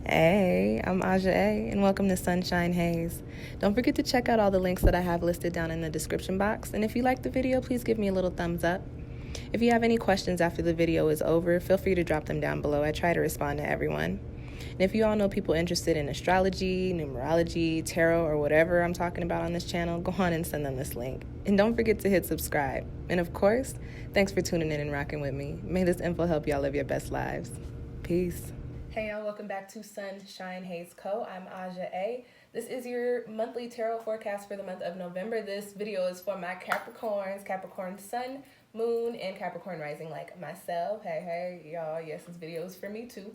Hey, I'm Aja A, and welcome to Sunshine Haze. Don't forget to check out all the links that I have listed down in the description box, and if you like the video, please give me a little thumbs up. If you have any questions after the video is over, feel free to drop them down below. I try to respond to everyone. And if you all know people interested in astrology, numerology, tarot, or whatever I'm talking about on this channel, go on and send them this link. And don't forget to hit subscribe. And of course, thanks for tuning in and rocking with me. May this info help y'all live your best lives. Peace. Hey y'all, welcome back to SunshinehazeCo. I'm Aja A. This is your monthly tarot forecast for the month of November. This video is for my Capricorns, Capricorn Sun, Moon, and Capricorn Rising like myself. Hey, y'all, yes, this video is for me too.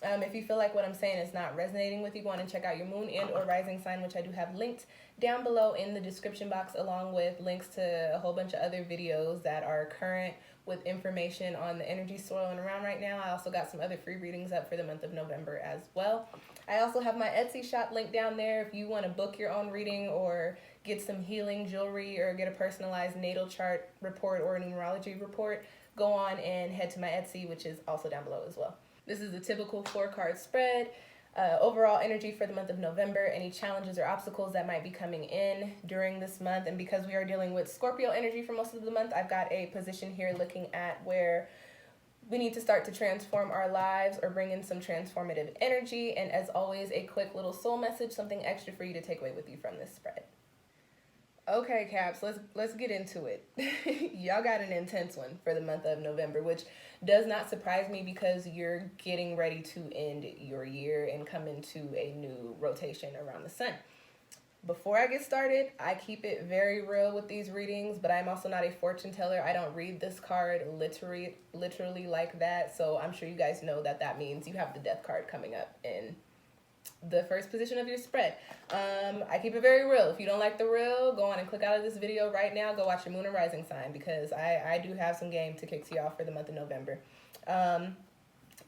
If you feel like what I'm saying is not resonating with you, go on and check out your moon and or rising sign, which I do have linked down below in the description box, along with links to a whole bunch of other videos that are current with information on the energy swirling around right now. I also got some other free readings up for the month of November as well. I also have my Etsy shop link down there if you want to book your own reading or get some healing jewelry or get a personalized natal chart report or a numerology report. Go on and head to my Etsy, which is also down below as well. This is the typical 4-card spread. Overall energy for the month of November, any challenges or obstacles that might be coming in during this month. And because we are dealing with Scorpio energy for most of the month, I've got a position here looking at where we need to start to transform our lives or bring in some transformative energy. And as always, a quick little soul message, something extra for you to take away with you from this spread. Okay, Caps, let's get into it. Y'all got an intense one for the month of November, which does not surprise me because you're getting ready to end your year and come into a new rotation around the sun. Before I get started, I keep it very real with these readings, but I'm also not a fortune teller. I don't read this card literally like that, so I'm sure you guys know that means you have the death card coming up in the first position of your spread. I keep it very real. If you don't like the real, go on and click out of this video right now. Go watch your moon and rising sign because I do have some game to kick to y'all for the month of November.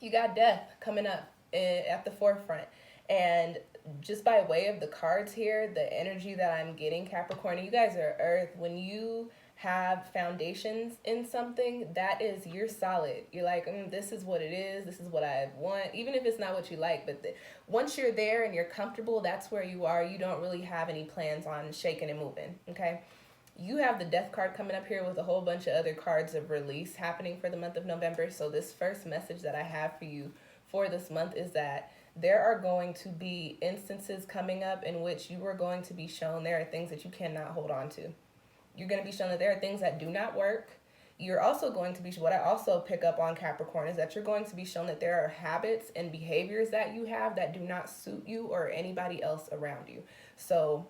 You got death coming up at the forefront. And just by way of the cards here, the energy that I'm getting, Capricorn, you guys are Earth. When you have foundations in something, that is, you're solid. You're like, this is what it is. This is what I want. Even if it's not what you like, but once you're there and you're comfortable, that's where you are. You don't really have any plans on shaking and moving, okay? You have the death card coming up here with a whole bunch of other cards of release happening for the month of November. So this first message that I have for you for this month is that there are going to be instances coming up in which you are going to be shown there are things that you cannot hold on to. You're going to be shown that there are things that do not work. You're also going to be, what I also pick up on, Capricorn, is that you're going to be shown that there are habits and behaviors that you have that do not suit you or anybody else around you. So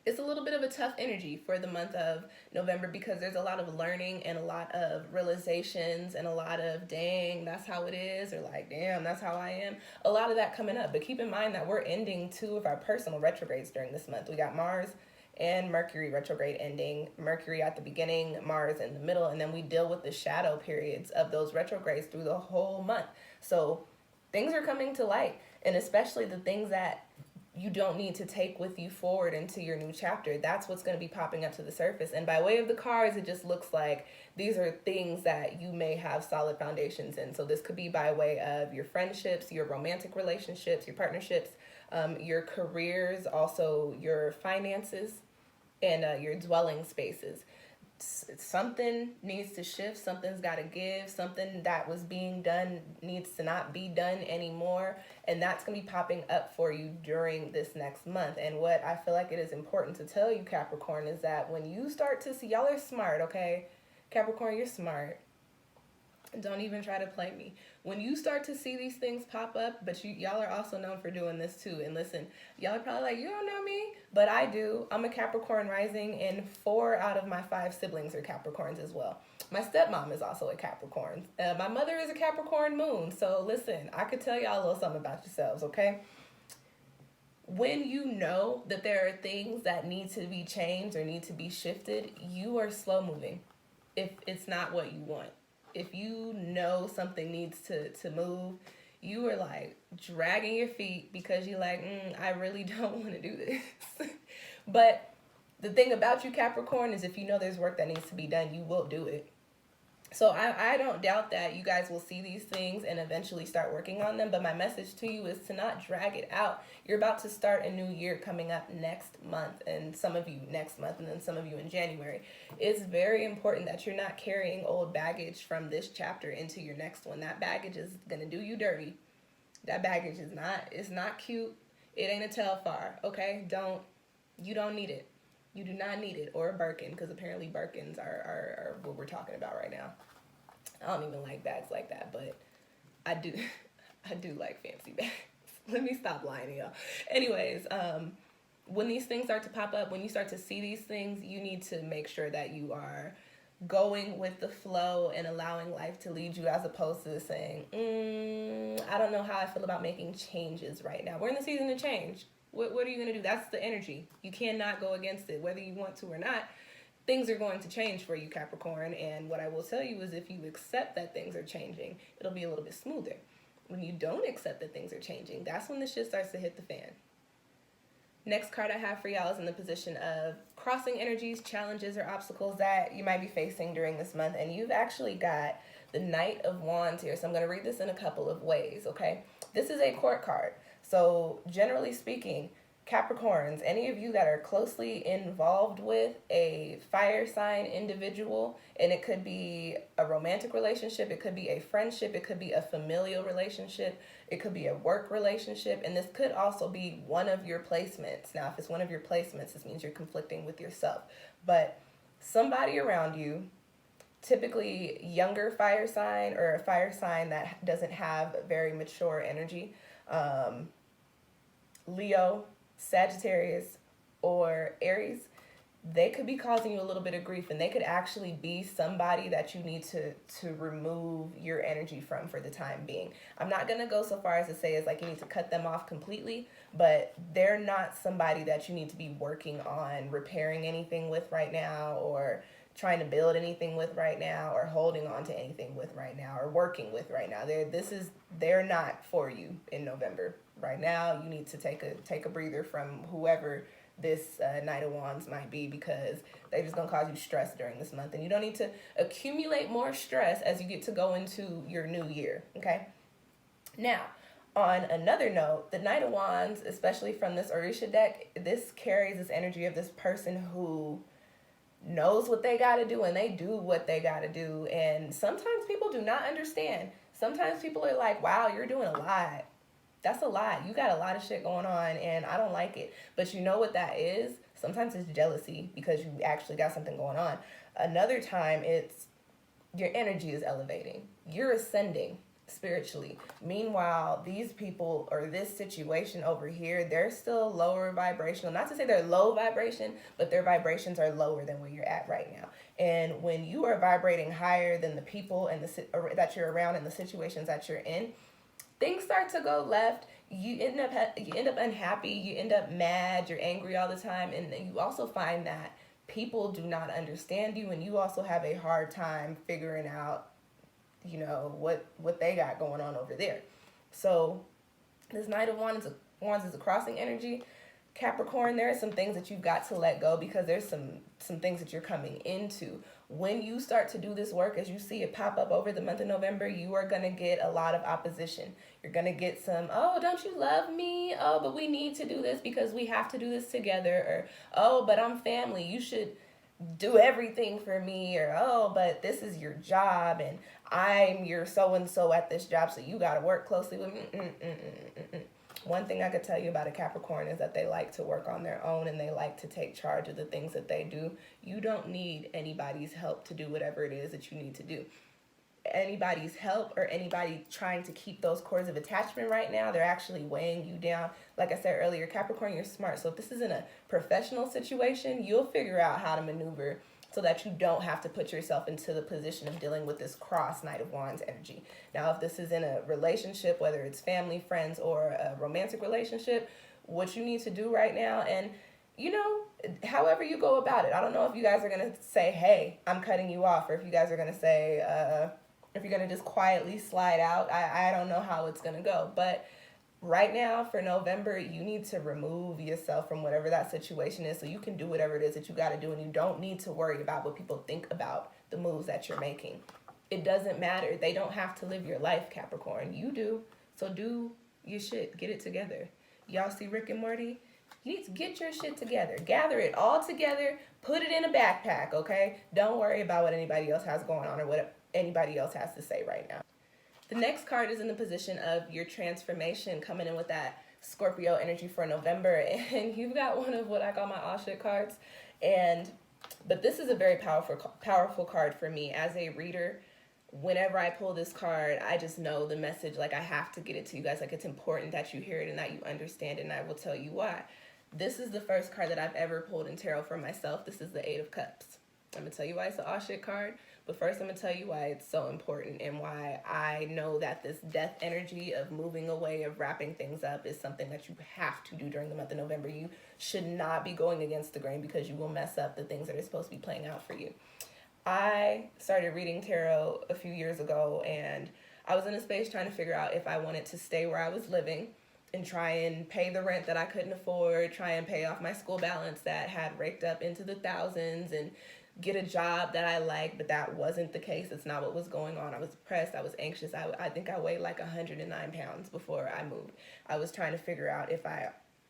it's a little bit of a tough energy for the month of November because there's a lot of learning and a lot of realizations and a lot of, dang, that's how it is, or like, damn, that's how I am. A lot of that coming up. But keep in mind that we're ending 2 of our personal retrogrades during this month. We got Mars and Mercury retrograde ending, Mercury at the beginning, Mars in the middle, and then we deal with the shadow periods of those retrogrades through the whole month. So things are coming to light, and especially the things that you don't need to take with you forward into your new chapter. That's what's going to be popping up to the surface. And by way of the cards, it just looks like these are things that you may have solid foundations in. So this could be by way of your friendships, your romantic relationships, your partnerships, your careers, also your finances, and your dwelling spaces. Something needs to shift. Something's got to give. Something that was being done needs to not be done anymore. And that's going to be popping up for you during this next month. And what I feel like it is important to tell you, Capricorn, is that when you start to see, y'all are smart, okay? Capricorn, you're smart. Don't even try to play me. When you start to see these things pop up, but y'all are also known for doing this too. And listen, y'all are probably like, you don't know me, but I do. I'm a Capricorn rising, and 4 out of my 5 siblings are Capricorns as well. My stepmom is also a Capricorn. My mother is a Capricorn moon. So listen, I could tell y'all a little something about yourselves, okay? When you know that there are things that need to be changed or need to be shifted, you are slow moving if it's not what you want. If you know something needs to move, you are like dragging your feet because you're like, I really don't want to do this. But the thing about you, Capricorn, is if you know there's work that needs to be done, you will do it. So I don't doubt that you guys will see these things and eventually start working on them. But my message to you is to not drag it out. You're about to start a new year coming up next month, and some of you next month, and then some of you in January. It's very important that you're not carrying old baggage from this chapter into your next one. That baggage is gonna do you dirty. That baggage is not, it's not cute. It ain't a Telfar, okay? You don't need it. You do not need it, or a Birkin, because apparently Birkins are what we're talking about right now. I don't even like bags like that, but I do I do like fancy bags. Let me stop lying to y'all. Anyways, when these things start to pop up, when you start to see these things, you need to make sure that you are going with the flow and allowing life to lead you, as opposed to saying, I don't know how I feel about making changes right now. We're in the season to change. What are you going to do? That's the energy. You cannot go against it, whether you want to or not. Things are going to change for you, Capricorn. And what I will tell you is, if you accept that things are changing, it'll be a little bit smoother. When you don't accept that things are changing, that's when the shit starts to hit the fan. Next card I have for y'all is in the position of crossing energies, challenges, or obstacles that you might be facing during this month. And you've actually got the Knight of Wands here. So I'm going to read this in a couple of ways, okay? This is a court card. So generally speaking, Capricorns, any of you that are closely involved with a fire sign individual, and it could be a romantic relationship, it could be a friendship, it could be a familial relationship, it could be a work relationship, and this could also be one of your placements. Now, if it's one of your placements, this means you're conflicting with yourself. But somebody around you, typically younger fire sign, or a fire sign that doesn't have very mature energy, Leo, Sagittarius, or Aries, they could be causing you a little bit of grief, and they could actually be somebody that you need to remove your energy from for the time being. I'm not going to go so far as to say it's like you need to cut them off completely, but they're not somebody that you need to be working on repairing anything with right now, or trying to build anything with right now, or holding on to anything with right now, or working with right now. They're not for you in November. Right now, you need to take a breather from whoever this Knight of Wands might be, because they're just gonna cause you stress during this month, and you don't need to accumulate more stress as you get to go into your new year. Okay. Now, on another note, the Knight of Wands, especially from this Orisha deck, this carries this energy of this person who knows what they got to do, and they do what they got to do. And sometimes people do not understand. Sometimes people are like, wow, you're doing a lot. That's a lot. You got a lot of shit going on, and I don't like it. But you know what that is? Sometimes it's jealousy because you actually got something going on. Another time, it's your energy is elevating. You're ascending spiritually. Meanwhile, these people, or this situation over here, they're still lower vibrational. Not to say they're low vibration, but their vibrations are lower than where you're at right now. And when you are vibrating higher than the people and that you're around and the situations that you're in, things start to go left. You end up unhappy. You end up mad. You're angry all the time, and you also find that people do not understand you, and you also have a hard time figuring out, what they got going on over there. So this Knight of Wands is a crossing energy. Capricorn, there are some things that you've got to let go, because there's some things that you're coming into. When you start to do this work, as you see it pop up over the month of November, you are going to get a lot of opposition. You're going to get some, oh, don't you love me? Oh, but we need to do this because we have to do this together. Or, oh, but I'm family. You should do everything for me. Or, oh, but this is your job, and I'm your so-and-so at this job, so you got to work closely with me. One thing I could tell you about a Capricorn is that they like to work on their own, and they like to take charge of the things that they do. You don't need anybody's help to do whatever it is that you need to do. Anybody's help, or anybody trying to keep those cords of attachment right now, they're actually weighing you down. Like I said earlier, Capricorn, you're smart. So if this is in a professional situation, you'll figure out how to maneuver so that you don't have to put yourself into the position of dealing with this cross Knight of Wands energy. Now, if this is in a relationship, whether it's family, friends, or a romantic relationship, what you need to do right now, and however you go about it. I don't know if you guys are going to say, hey, I'm cutting you off, or if you guys are going to say, if you're going to just quietly slide out. I don't know how it's going to go. But right now, for November, you need to remove yourself from whatever that situation is, so you can do whatever it is that you got to do, and you don't need to worry about what people think about the moves that you're making. It doesn't matter. They don't have to live your life, Capricorn. You do. So do your shit. Get it together. Y'all see Rick and Morty? You need to get your shit together. Gather it all together. Put it in a backpack, okay? Don't worry about what anybody else has going on or what anybody else has to say right now. The next card is in the position of your transformation, coming in with that Scorpio energy for November. And you've got one of what I call my all shit cards. But this is a very powerful card for me as a reader. Whenever I pull this card, I just know the message, like I have to get it to you guys. Like it's important that you hear it and that you understand it, and I will tell you why. This is the first card that I've ever pulled in tarot for myself. This is the Eight of Cups. I'm going to tell you why it's an all shit card, but first I'm going to tell you why it's so important and why I know that this death energy of moving away, of wrapping things up is something that you have to do during the month of November. You should not be going against the grain because you will mess up the things that are supposed to be playing out for you. I started reading tarot a few years ago, and I was in a space trying to figure out if I wanted to stay where I was living and try and pay the rent that I couldn't afford, try and pay off my school balance that had raked up into the thousands, and get a job that I liked, but that wasn't the case. It's not what was going on. I was depressed. I was anxious. I think I weighed like 109 pounds before I moved. I was trying to figure out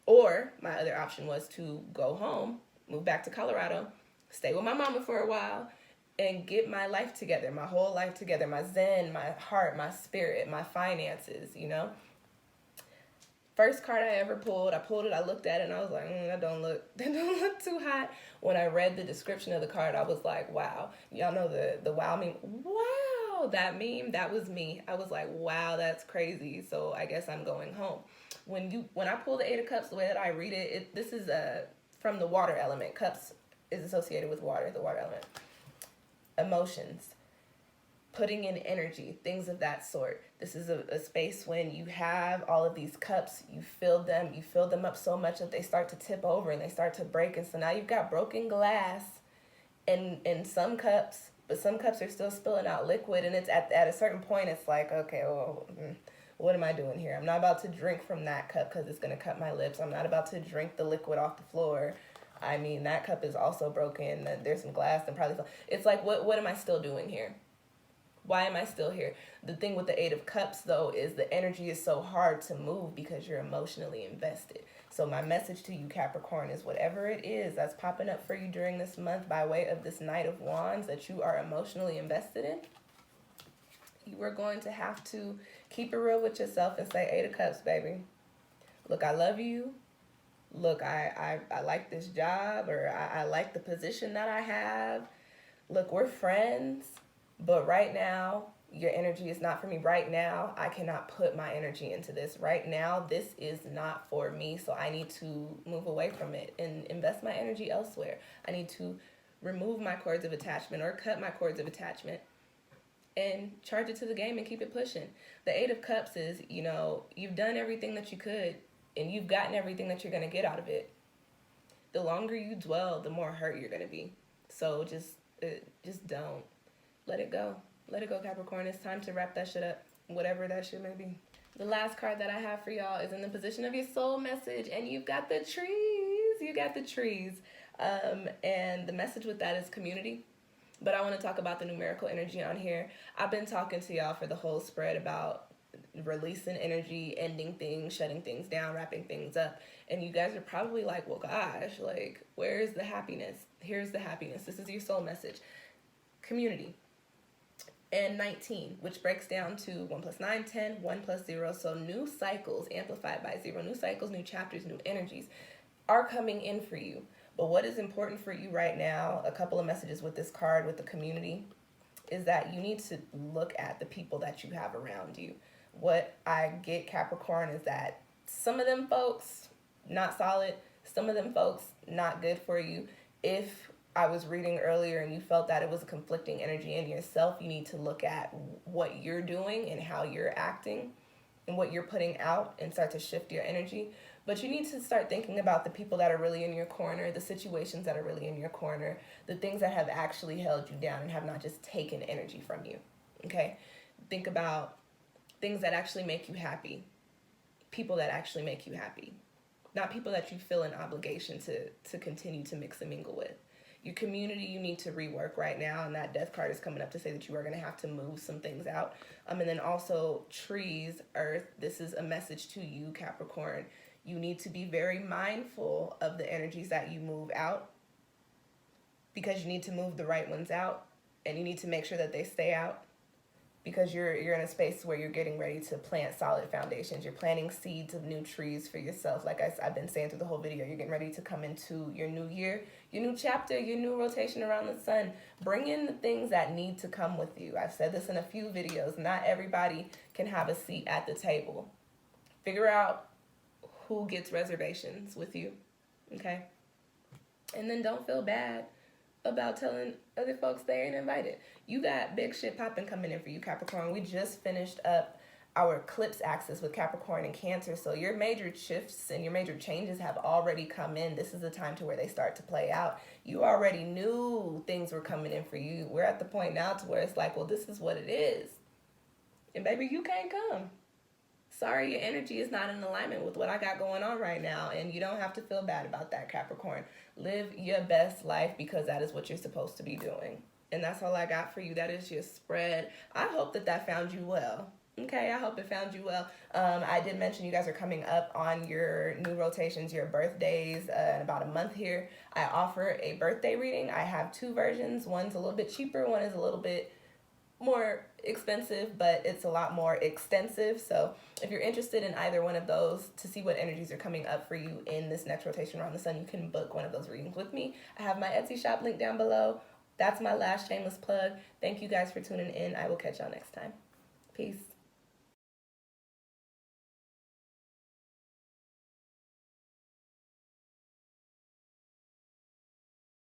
or my other option was to go home, move back to Colorado, stay with my mama for a while, and get my life together, my whole life together, my zen, my heart, my spirit, my finances, you know? First card I ever pulled, I looked at it, and I was like, that don't look too hot. When I read the description of the card, I was like, wow. Y'all know the wow meme? Wow, that meme, that was me. I was like, wow, that's crazy. So I guess I'm going home. When I pull the Eight of Cups, the way that I read it, this is from the water element. Cups is associated with water, the water element. Emotions, putting in energy, things of that sort. This is a space when you have all of these cups, you fill them up so much that they start to tip over and they start to break. And so now you've got broken glass in some cups, but some cups are still spilling out liquid. And it's at a certain point, it's like, okay, well, what am I doing here? I'm not about to drink from that cup because it's going to cut my lips. I'm not about to drink the liquid off the floor. I mean, that cup is also broken. There's some glass and probably, it's like, what am I still doing here? Why am I still here? The thing with the Eight of Cups, though, is the energy is so hard to move because you're emotionally invested. So my message to you, Capricorn, is whatever it is that's popping up for you during this month by way of this Knight of Wands that you are emotionally invested in, you are going to have to keep it real with yourself and say, Eight of Cups, baby. Look, I love you. Look, I like this job, or I like the position that I have. Look, we're friends. But right now, your energy is not for me. Right now, I cannot put my energy into this. Right now, this is not for me. So I need to move away from it and invest my energy elsewhere. I need to remove my cords of attachment or cut my cords of attachment and charge it to the game and keep it pushing. The Eight of Cups is, you've done everything that you could and you've gotten everything that you're going to get out of it. The longer you dwell, the more hurt you're going to be. So just don't. Let it go. Let it go, Capricorn. It's time to wrap that shit up, whatever that shit may be. The last card that I have for y'all is in the position of your soul message, and you've got the trees. You got the trees. And the message with that is community. But I want to talk about the numerical energy on here. I've been talking to y'all for the whole spread about releasing energy, ending things, shutting things down, wrapping things up. And you guys are probably like, well, gosh, like, where is the happiness? Here's the happiness. This is your soul message. Community. And 19, which breaks down to 1 plus 9, 10, 1 plus 0. So new cycles amplified by 0. New cycles, new chapters, new energies are coming in for you. But what is important for you right now, a couple of messages with this card, with the community, is that you need to look at the people that you have around you. What I get, Capricorn, is that some of them folks, not solid. Some of them folks, not good for you. If I was reading earlier and you felt that it was a conflicting energy in yourself, you need to look at what you're doing and how you're acting and what you're putting out and start to shift your energy. But you need to start thinking about the people that are really in your corner, the situations that are really in your corner, the things that have actually held you down and have not just taken energy from you, okay? Think about things that actually make you happy, people that actually make you happy, not people that you feel an obligation to continue to mix and mingle with. Your community, you need to rework right now, and that death card is coming up to say that you are going to have to move some things out. And then also trees, earth, this is a message to you, Capricorn. You need to be very mindful of the energies that you move out, because you need to move the right ones out, and you need to make sure that they stay out, because you're in a space where you're getting ready to plant solid foundations. You're planting seeds of new trees for yourself. Like I've been saying through the whole video, you're getting ready to come into your new year, your new chapter, your new rotation around the sun. Bring in the things that need to come with you. I've said this in a few videos. Not everybody can have a seat at the table. Figure out who gets reservations with you, okay? And then don't feel bad about telling other folks they ain't invited. You got big shit popping coming in for you, Capricorn. We just finished up our eclipse axis with Capricorn and Cancer, so your major shifts and your major changes have already come in. This is the time to where they start to play out. You already knew things were coming in for you. We're at the point now to where it's like, well, this is what it is. And baby, you can't come. Sorry, your energy is not in alignment with what I got going on right now, and you don't have to feel bad about that, Capricorn. Live your best life, because that is what you're supposed to be doing. And that's all I got for you. That is your spread. I hope that found you well. Okay, I hope it found you well. I did mention you guys are coming up on your new rotations, your birthdays, in about a month here. I offer a birthday reading. I have two versions. One's a little bit cheaper. One is a little bit more expensive, but it's a lot more extensive. So if you're interested in either one of those to see what energies are coming up for you in this next rotation around the sun, you can book one of those readings with me. I have my Etsy shop link down below. That's my last shameless plug. Thank you guys for tuning in. I will catch y'all next time. Peace.